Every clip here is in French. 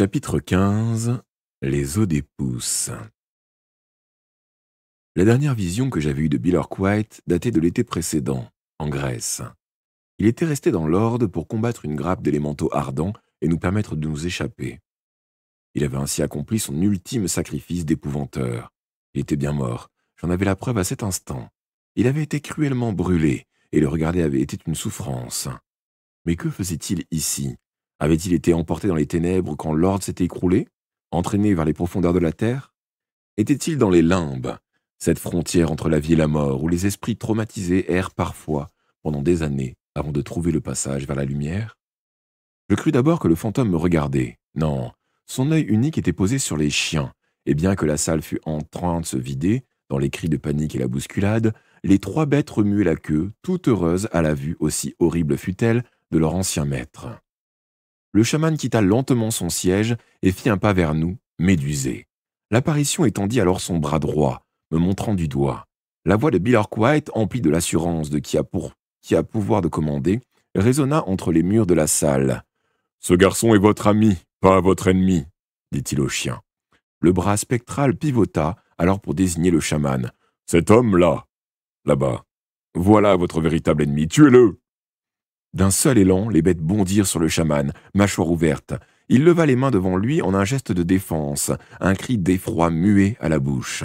Chapitre 15. Les os des pousses. La dernière vision que j'avais eue de Billerquite datait de l'été précédent, en Grèce. Il était resté dans l'Horde pour combattre une grappe d'élémentaux ardents et nous permettre de nous échapper. Il avait ainsi accompli son ultime sacrifice d'épouvanteur. Il était bien mort, j'en avais la preuve à cet instant. Il avait été cruellement brûlé, et le regarder avait été une souffrance. Mais que faisait-il ici? Avait-il été emporté dans les ténèbres quand l'Horde s'était écroulé, entraîné vers les profondeurs de la terre? Était-il dans les limbes, cette frontière entre la vie et la mort, où les esprits traumatisés errent parfois, pendant des années, avant de trouver le passage vers la lumière? Je crus d'abord que le fantôme me regardait. Non, son œil unique était posé sur les chiens, et bien que la salle fût en train de se vider, dans les cris de panique et la bousculade, les trois bêtes remuaient la queue, toutes heureuses à la vue, aussi horrible fût-elle, de leur ancien maître. Le chaman quitta lentement son siège et fit un pas vers nous, médusé. L'apparition étendit alors son bras droit, me montrant du doigt. La voix de Billerquite, emplie de l'assurance de qui a pouvoir de commander, résonna entre les murs de la salle. « Ce garçon est votre ami, pas votre ennemi, » dit-il au chien. Le bras spectral pivota alors pour désigner le chaman. « Cet homme-là, là-bas, voilà votre véritable ennemi, tuez-le » D'un seul élan, les bêtes bondirent sur le chaman, mâchoire ouverte. Il leva les mains devant lui en un geste de défense, un cri d'effroi muet à la bouche.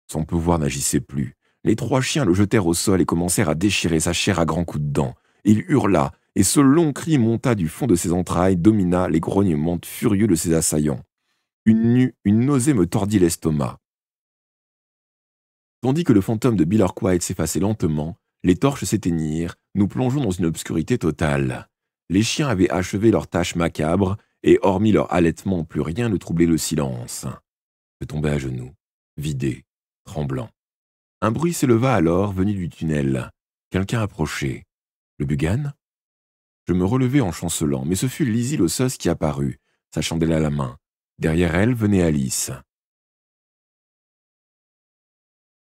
Son pouvoir n'agissait plus. Les trois chiens le jetèrent au sol et commencèrent à déchirer sa chair à grands coups de dents. Il hurla, et ce long cri monta du fond de ses entrailles, domina les grognements furieux de ses assaillants. Une nausée me tordit l'estomac. Tandis que le fantôme de Billerquite s'effaçait lentement, les torches s'éteignirent, nous plongeons dans une obscurité totale. Les chiens avaient achevé leur tâche macabre, et hormis leur halètement, plus rien ne troublait le silence. Je tombai à genoux, vidé, tremblant. Un bruit s'éleva alors, venu du tunnel. Quelqu'un approchait. Le Bugan? Je me relevai en chancelant, mais ce fut Lizzie l'osseuse qui apparut, sa chandelle à la main. Derrière elle venait Alice.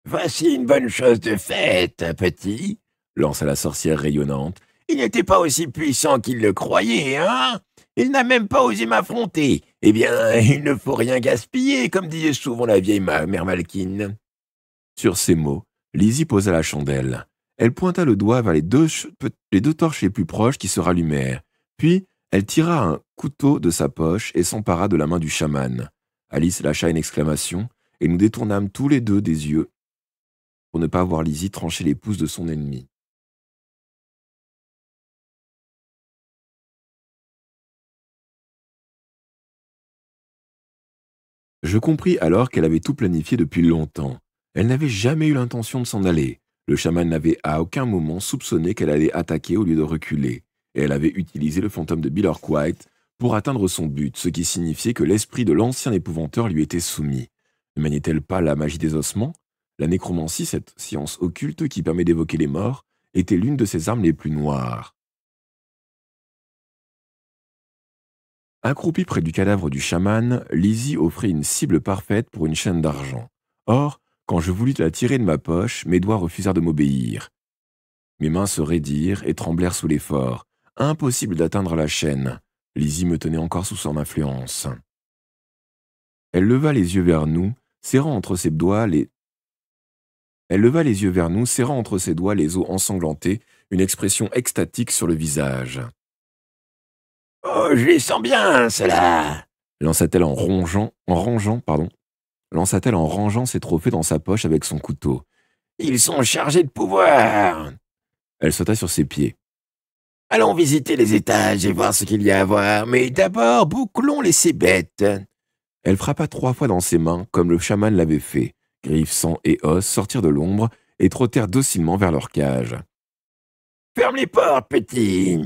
« Voici une bonne chose de faite, petit, » lança la sorcière rayonnante. « Il n'était pas aussi puissant qu'il le croyait, hein? Il n'a même pas osé m'affronter. Eh bien, il ne faut rien gaspiller, comme disait souvent la vieille mère Malkine. » Sur ces mots, Lizzie posa la chandelle. Elle pointa le doigt vers les deux torches les plus proches qui se rallumèrent. Puis, elle tira un couteau de sa poche et s'empara de la main du chaman. Alice lâcha une exclamation, et nous détournâmes tous les deux des yeux pour ne pas voir Lizzie trancher les pouces de son ennemi. Je compris alors qu'elle avait tout planifié depuis longtemps. Elle n'avait jamais eu l'intention de s'en aller. Le chaman n'avait à aucun moment soupçonné qu'elle allait attaquer au lieu de reculer, et elle avait utilisé le fantôme de Billerquite pour atteindre son but, ce qui signifiait que l'esprit de l'ancien épouvanteur lui était soumis. Ne maniait-elle pas la magie des ossements? La nécromancie, cette science occulte qui permet d'évoquer les morts, était l'une de ses armes les plus noires. Accroupie près du cadavre du chaman, Lizzie offrit une cible parfaite pour une chaîne d'argent. Or, quand je voulus la tirer de ma poche, mes doigts refusèrent de m'obéir. Mes mains se raidirent et tremblèrent sous l'effort. Impossible d'atteindre la chaîne. Lizzie me tenait encore sous son influence. Elle leva les yeux vers nous, serrant entre ses doigts les os ensanglantés, une expression extatique sur le visage. « Oh, je les sens bien, ceux-là » lança-t-elle en rangeant ses trophées dans sa poche avec son couteau. « Ils sont chargés de pouvoir !» Elle sauta sur ses pieds. « Allons visiter les étages et voir ce qu'il y a à voir, mais d'abord bouclons les cébètes. » Elle frappa 3 fois dans ses mains, comme le chaman l'avait fait. Griffes, sang et os sortirent de l'ombre et trottèrent docilement vers leur cage. « Ferme les portes, petit !»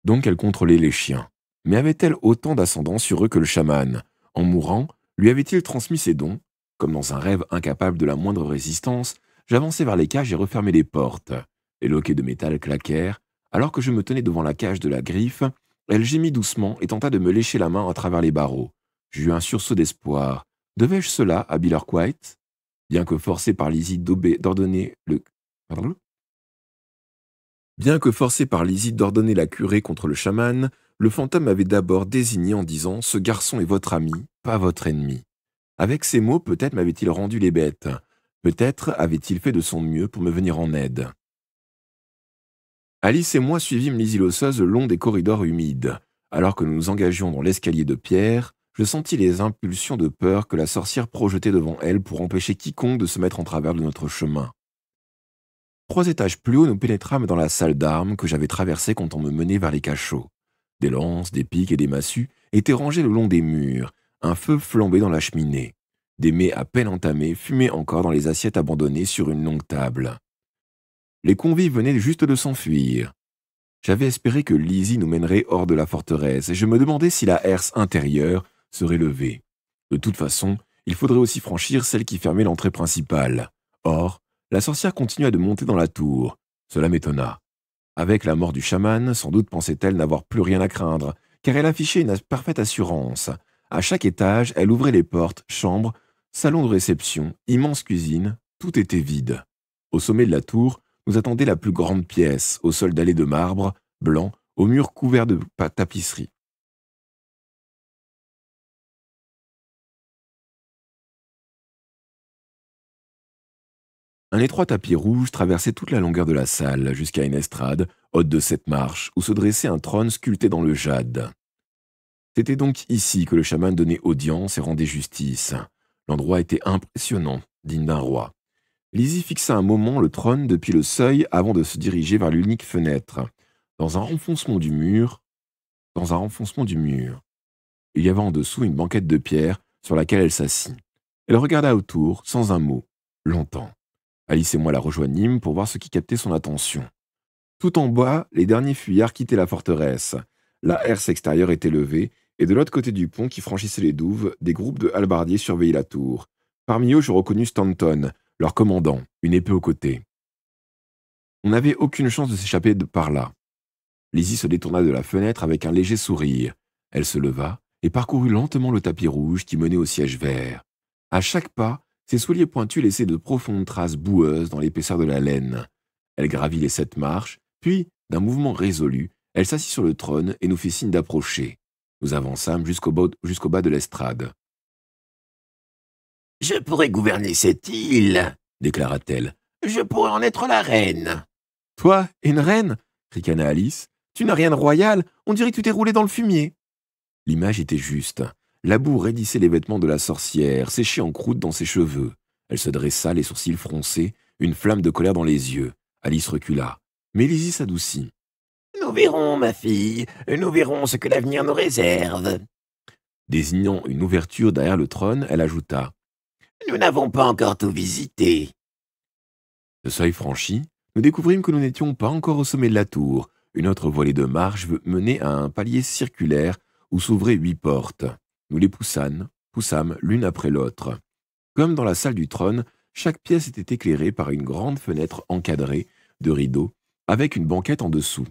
Donc elle contrôlait les chiens. Mais avait-elle autant d'ascendant sur eux que le chaman? En mourant, lui avait-il transmis ses dons? Comme dans un rêve incapable de la moindre résistance, j'avançai vers les cages et refermai les portes. Les loquets de métal claquèrent. Alors que je me tenais devant la cage de la griffe, elle gémit doucement et tenta de me lécher la main à travers les barreaux. J'eus un sursaut d'espoir. Devais-je cela à Billerquite? Bien que forcé par Lizzie d'ordonner la curée contre le chaman, Le fantôme m'avait d'abord désigné en disant « Ce garçon est votre ami, pas votre ennemi ». Avec ces mots, peut-être m'avait-il rendu les bêtes. Peut-être avait-il fait de son mieux pour me venir en aide. Alice et moi suivîmes Lizzie l'osseuse le long des corridors humides. Alors que nous nous engagions dans l'escalier de pierre, je sentis les impulsions de peur que la sorcière projetait devant elle pour empêcher quiconque de se mettre en travers de notre chemin. 3 étages plus haut, nous pénétrâmes dans la salle d'armes que j'avais traversée quand on me menait vers les cachots. Des lances, des pics et des massues étaient rangés le long des murs, un feu flambait dans la cheminée. Des mets à peine entamés fumaient encore dans les assiettes abandonnées sur une longue table. Les convives venaient juste de s'enfuir. J'avais espéré que Lizzie nous mènerait hors de la forteresse et je me demandais si la herse intérieure serait levée. De toute façon, il faudrait aussi franchir celle qui fermait l'entrée principale. Or, la sorcière continua de monter dans la tour. Cela m'étonna. Avec la mort du chaman, sans doute pensait-elle n'avoir plus rien à craindre, car elle affichait une parfaite assurance. À chaque étage, elle ouvrait les portes, chambres, salon de réception, immense cuisine, tout était vide. Au sommet de la tour, nous attendait la plus grande pièce, au sol dallé de marbre, blanc, aux murs couverts de tapisserie. Un étroit tapis rouge traversait toute la longueur de la salle, jusqu'à une estrade, haute de 7 marches, où se dressait un trône sculpté dans le jade. C'était donc ici que le chaman donnait audience et rendait justice. L'endroit était impressionnant, digne d'un roi. Lizzie fixa un moment le trône depuis le seuil avant de se diriger vers l'unique fenêtre. Dans un renfoncement du mur, il y avait en dessous une banquette de pierre sur laquelle elle s'assit. Elle regarda autour, sans un mot, longtemps. Alice et moi la rejoignîmes pour voir ce qui captait son attention. Tout en bas, les derniers fuyards quittaient la forteresse. La herse extérieure était levée, et de l'autre côté du pont qui franchissait les douves, des groupes de hallebardiers surveillaient la tour. Parmi eux, je reconnus Stanton, leur commandant, une épée au côté. On n'avait aucune chance de s'échapper de par là. Lizzie se détourna de la fenêtre avec un léger sourire. Elle se leva et parcourut lentement le tapis rouge qui menait au siège vert. À chaque pas, ses souliers pointus laissaient de profondes traces boueuses dans l'épaisseur de la laine. Elle gravit les 7 marches, puis, d'un mouvement résolu, elle s'assit sur le trône et nous fit signe d'approcher. Nous avançâmes jusqu'au bas de l'estrade. « Je pourrais gouverner cette île, déclara-t-elle. Je pourrais en être la reine. »« Toi, une reine ?» ricana Alice. « Tu n'as rien de royal, on dirait que tu t'es roulé dans le fumier. » L'image était juste. La boue raidissait les vêtements de la sorcière, séchée en croûte dans ses cheveux. Elle se dressa, les sourcils froncés, une flamme de colère dans les yeux. Alice recula. Mais Lizzie s'adoucit. « Nous verrons, ma fille, nous verrons ce que l'avenir nous réserve. » Désignant une ouverture derrière le trône, elle ajouta. « Nous n'avons pas encore tout visité. » Le seuil franchi, nous découvrîmes que nous n'étions pas encore au sommet de la tour. Une autre volée de marche menait à un palier circulaire où s'ouvraient 8 portes. Nous les poussâmes l'une après l'autre. Comme dans la salle du trône, chaque pièce était éclairée par une grande fenêtre encadrée de rideaux, avec une banquette en dessous.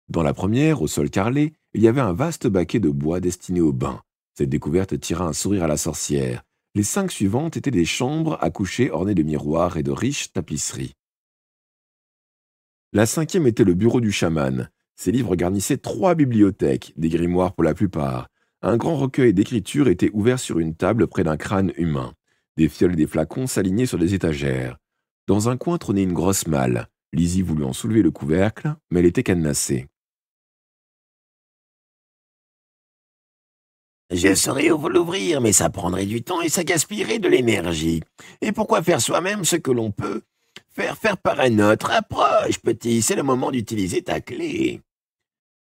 Dans la première, au sol carrelé, il y avait un vaste baquet de bois destiné au bain. Cette découverte tira un sourire à la sorcière. Les 5 suivantes étaient des chambres à coucher ornées de miroirs et de riches tapisseries. La 5e était le bureau du chaman. Ses livres garnissaient 3 bibliothèques, des grimoires pour la plupart. Un grand recueil d'écritures était ouvert sur une table près d'un crâne humain. Des fioles et des flacons s'alignaient sur des étagères. Dans un coin trônait une grosse malle. Lizzie voulut en soulever le couvercle, mais elle était cadenassée. « Je saurais où l'ouvrir, mais ça prendrait du temps et ça gaspillerait de l'énergie. Et pourquoi faire soi-même ce que l'on peut faire par un autre? Approche, petit, c'est le moment d'utiliser ta clé. »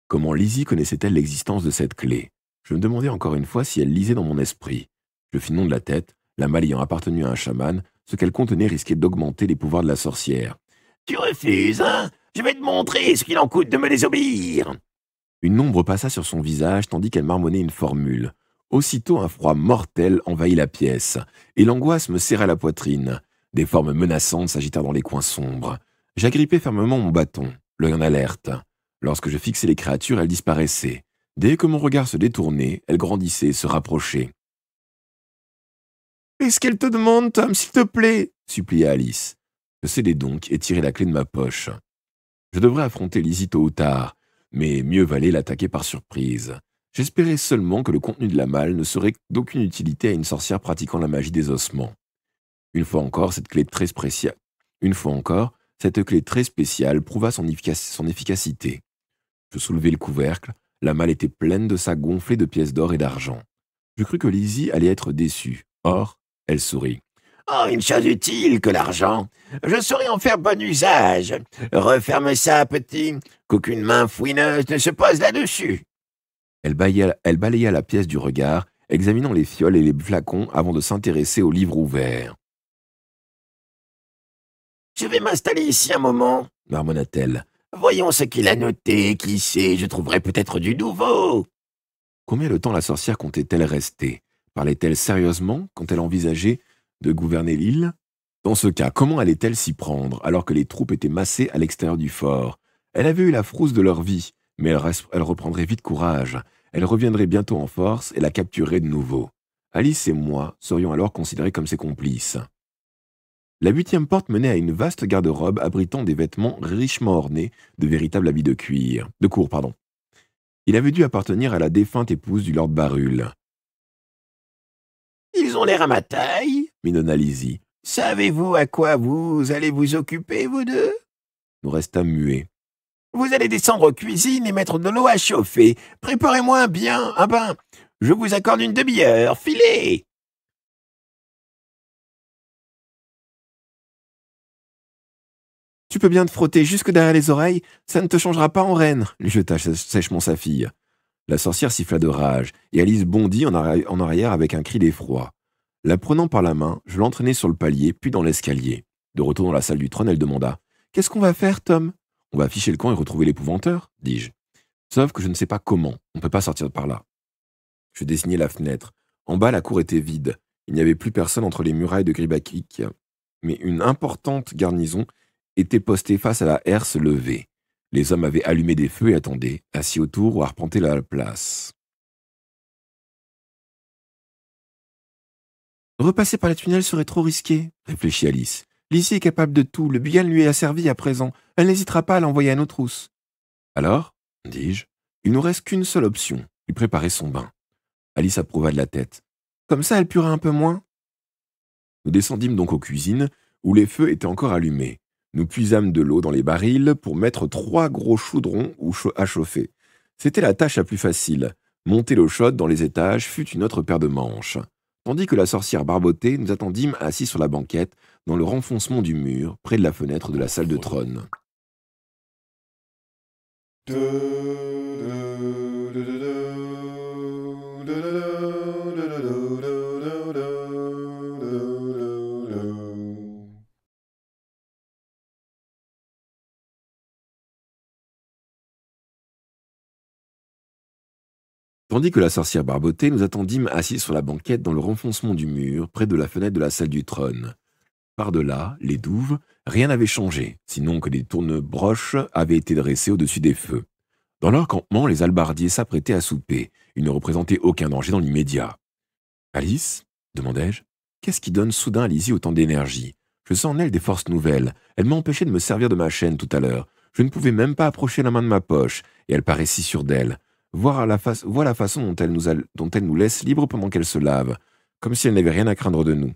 Comment Lizzie connaissait-elle l'existence de cette clé? Je me demandais encore une fois si elle lisait dans mon esprit. Je fis non de la tête, la malle ayant appartenu à un chaman, ce qu'elle contenait risquait d'augmenter les pouvoirs de la sorcière. « Tu refuses, hein? Je vais te montrer ce qu'il en coûte de me désobéir. » Une ombre passa sur son visage tandis qu'elle marmonnait une formule. Aussitôt un froid mortel envahit la pièce, et l'angoisse me serra la poitrine. Des formes menaçantes s'agitèrent dans les coins sombres. J'agrippai fermement mon bâton, l'œil en alerte. Lorsque je fixais les créatures, elles disparaissaient. Dès que mon regard se détournait, elles grandissaient et se rapprochaient. « Qu'est-ce qu'elle te demande, Tom, s'il te plaît ?» supplia Alice. Je cédai donc et tirai la clé de ma poche. Je devrais affronter Lizzie tôt ou tard. mais mieux valait l'attaquer par surprise. J'espérais seulement que le contenu de la malle ne serait d'aucune utilité à une sorcière pratiquant la magie des ossements. Une fois encore, cette clé très spéciale prouva son efficacité. Je soulevai le couvercle, la malle était pleine de sacs gonflés de pièces d'or et d'argent. Je crus que Lizzie allait être déçue. Or, elle sourit. Oh, une chose utile que l'argent. Je saurais en faire bon usage. Referme ça, petit, qu'aucune main fouineuse ne se pose là-dessus. Elle balaya la pièce du regard, examinant les fioles et les flacons avant de s'intéresser au livre ouvert. Je vais m'installer ici un moment, marmonna-t-elle. Voyons ce qu'il a noté, qui sait, je trouverai peut-être du nouveau. Combien de temps la sorcière comptait-elle rester? Parlait-elle sérieusement quand elle envisageait de gouverner l'île? Dans ce cas, comment allait-elle s'y prendre alors que les troupes étaient massées à l'extérieur du fort? Elle avait eu la frousse de leur vie, mais elle reprendrait vite courage. Elle reviendrait bientôt en force et la capturerait de nouveau. Alice et moi serions alors considérés comme ses complices. La 8e porte menait à une vaste garde-robe abritant des vêtements richement ornés de véritables habits de cour. Il avait dû appartenir à la défunte épouse du Lord Barul. « Ils ont l'air à ma taille, » minonna Lizzie. « Savez-vous à quoi vous allez vous occuper, vous deux ?» Nous restâmes muets. « Vous allez descendre aux cuisines et mettre de l'eau à chauffer. Préparez-moi un bain. Je vous accorde une demi-heure. Filez !» Tu peux bien te frotter jusque derrière les oreilles, ça ne te changera pas en reine, lui jeta sèchement sa fille. La sorcière siffla de rage, et Alice bondit en arrière avec un cri d'effroi. La prenant par la main, je l'entraînai sur le palier, puis dans l'escalier. De retour dans la salle du trône, elle demanda « Qu'est-ce qu'on va faire, Tom ?»« On va afficher le camp et retrouver l'épouvanteur, dis-je. Sauf que je ne sais pas comment, on ne peut pas sortir par là. » Je désignai la fenêtre. En bas, la cour était vide. Il n'y avait plus personne entre les murailles de Gribakik, mais une importante garnison était posté face à la herse levée. Les hommes avaient allumé des feux et attendaient, assis autour ou arpentaient la place. Repasser par les tunnels serait trop risqué, réfléchit Alice. Lizzie est capable de tout, le Bugan lui est asservi à présent. Elle n'hésitera pas à l'envoyer à nos trousses. Alors, dis-je, il nous reste qu'une seule option, lui préparer son bain. Alice approuva de la tête. Comme ça, elle puera un peu moins. Nous descendîmes donc aux cuisines, où les feux étaient encore allumés. Nous puisâmes de l'eau dans les barils pour mettre 3 gros chaudrons à chauffer. C'était la tâche la plus facile. Monter l'eau chaude dans les étages fut une autre paire de manches. Tandis que la sorcière barbotée, nous attendîmes assis sur la banquette, dans le renfoncement du mur, près de la fenêtre de la salle de trône. Tandis que la sorcière barbotée, nous attendîmes assis sur la banquette dans le renfoncement du mur, près de la fenêtre de la salle du trône. Par-delà, les douves, rien n'avait changé, sinon que des tourne-broches avaient été dressés au-dessus des feux. Dans leur campement, les hallebardiers s'apprêtaient à souper. Ils ne représentaient aucun danger dans l'immédiat. « Alice ?» demandai-je. « Qu'est-ce qui donne soudain à Lizzie autant d'énergie? Je sens en elle des forces nouvelles. Elle m'a empêché de me servir de ma chaîne tout à l'heure. Je ne pouvais même pas approcher la main de ma poche, et elle paraît si sûre d'elle. Vois la façon dont elle nous laisse libres pendant qu'elle se lave, comme si elle n'avait rien à craindre de nous. »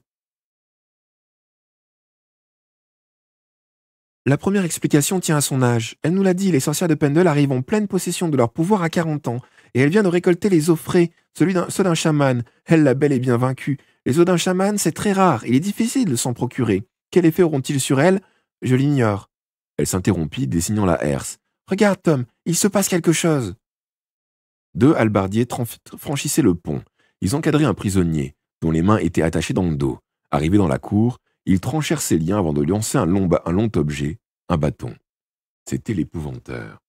La première explication tient à son âge. Elle nous l'a dit, les sorcières de Pendle arrivent en pleine possession de leur pouvoir à 40 ans, et elle vient de récolter les os frais, ceux d'un chaman. Elle, la belle, est bien vaincue. Les os d'un chaman, c'est très rare, il est difficile de s'en procurer. Quel effet auront-ils sur elle? Je l'ignore. Elle s'interrompit, désignant la herse. Regarde, Tom, il se passe quelque chose. 2 hallebardiers franchissaient le pont. Ils encadraient un prisonnier, dont les mains étaient attachées dans le dos. Arrivés dans la cour, ils tranchèrent ses liens avant de lancer un long objet, un bâton. C'était l'épouvanteur.